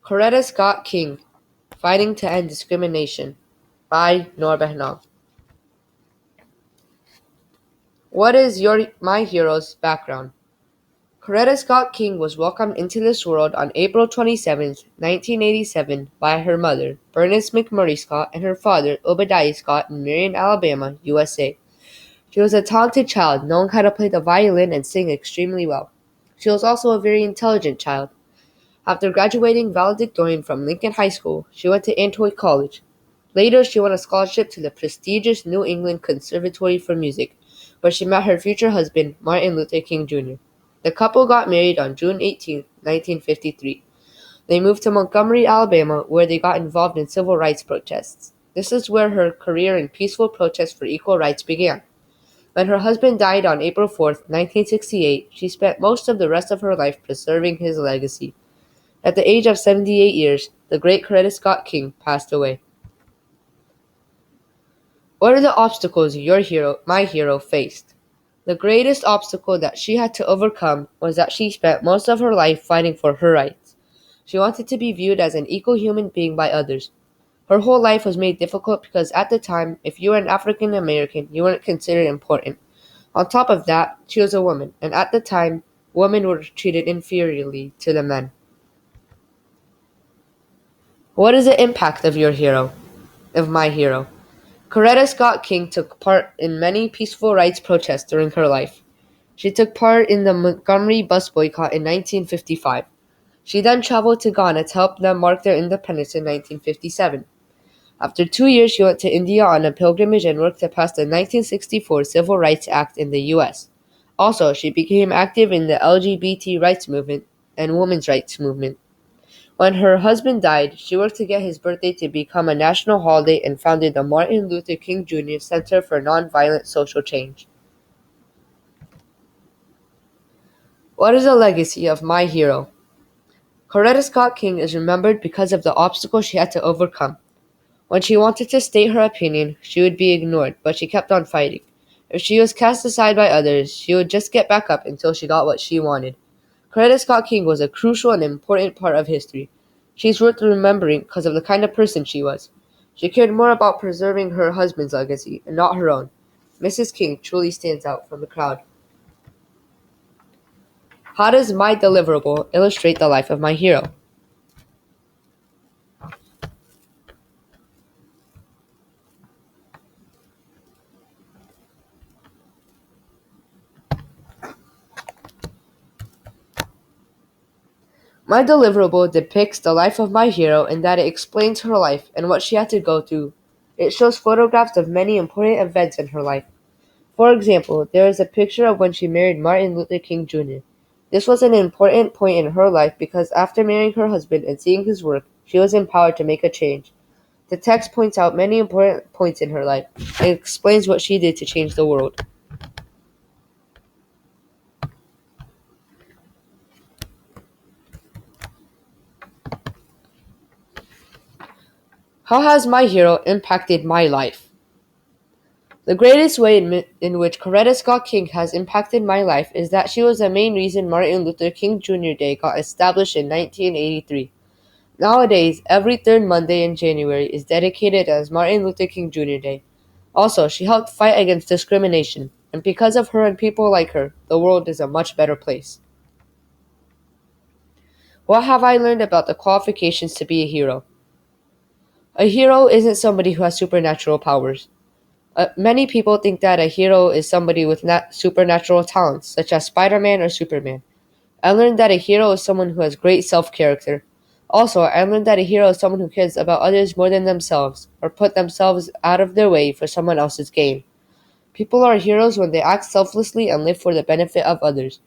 Coretta Scott King, Fighting to End Discrimination by Noor Benham. What is my hero's background? Coretta Scott King was welcomed into this world on April 27, 1987 by her mother, Bernice McMurray Scott, and her father, Obadiah Scott, in Marion, Alabama, USA. She was a talented child, knowing how to play the violin and sing extremely well. She was also a very intelligent child. After graduating valedictorian from Lincoln High School, she went to Antioch College. Later, she won a scholarship to the prestigious New England Conservatory for Music, where she met her future husband, Martin Luther King Jr. The couple got married on June 18, 1953. They moved to Montgomery, Alabama, where they got involved in civil rights protests. This is where her career in peaceful protest for equal rights began. When her husband died on April 4, 1968, she spent most of the rest of her life preserving his legacy. At the age of 78 years, the great Coretta Scott King passed away. What are the obstacles my hero, faced? The greatest obstacle that she had to overcome was that she spent most of her life fighting for her rights. She wanted to be viewed as an equal human being by others. Her whole life was made difficult because at the time, if you were an African American, you weren't considered important. On top of that, she was a woman, and at the time, women were treated inferiorly to the men. What is the impact of my hero? Coretta Scott King took part in many peaceful rights protests during her life. She took part in the Montgomery bus boycott in 1955. She then traveled to Ghana to help them mark their independence in 1957. After 2 years, she went to India on a pilgrimage and worked to pass the 1964 Civil Rights Act in the U.S. Also, she became active in the LGBT rights movement and women's rights movement. When her husband died, she worked to get his birthday to become a national holiday and founded the Martin Luther King Jr. Center for Nonviolent Social Change. What is the legacy of my hero? Coretta Scott King is remembered because of the obstacles she had to overcome. When she wanted to state her opinion, she would be ignored, but she kept on fighting. If she was cast aside by others, she would just get back up until she got what she wanted. Coretta Scott King was a crucial and important part of history. She's worth remembering because of the kind of person she was. She cared more about preserving her husband's legacy and not her own. Mrs. King truly stands out from the crowd. How does my deliverable illustrate the life of my hero? My deliverable depicts the life of my hero in that it explains her life and what she had to go through. It shows photographs of many important events in her life. For example, there is a picture of when she married Martin Luther King Jr. This was an important point in her life because after marrying her husband and seeing his work, she was empowered to make a change. The text points out many important points in her life and explains what she did to change the world. How has my hero impacted my life? The greatest way in which Coretta Scott King has impacted my life is that she was the main reason Martin Luther King Jr. Day got established in 1983. Nowadays, every third Monday in January is dedicated as Martin Luther King Jr. Day. Also, she helped fight against discrimination, and because of her and people like her, the world is a much better place. What have I learned about the qualifications to be a hero? A hero isn't somebody who has supernatural powers. Many people think that a hero is somebody with supernatural talents, such as Spider-Man or Superman. I learned that a hero is someone who has great self-character. Also, I learned that a hero is someone who cares about others more than themselves, or put themselves out of their way for someone else's gain. People are heroes when they act selflessly and live for the benefit of others.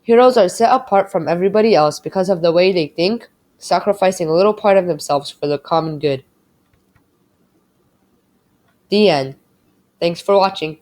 Heroes are set apart from everybody else because of the way they think, sacrificing a little part of themselves for the common good. The end. Thanks for watching.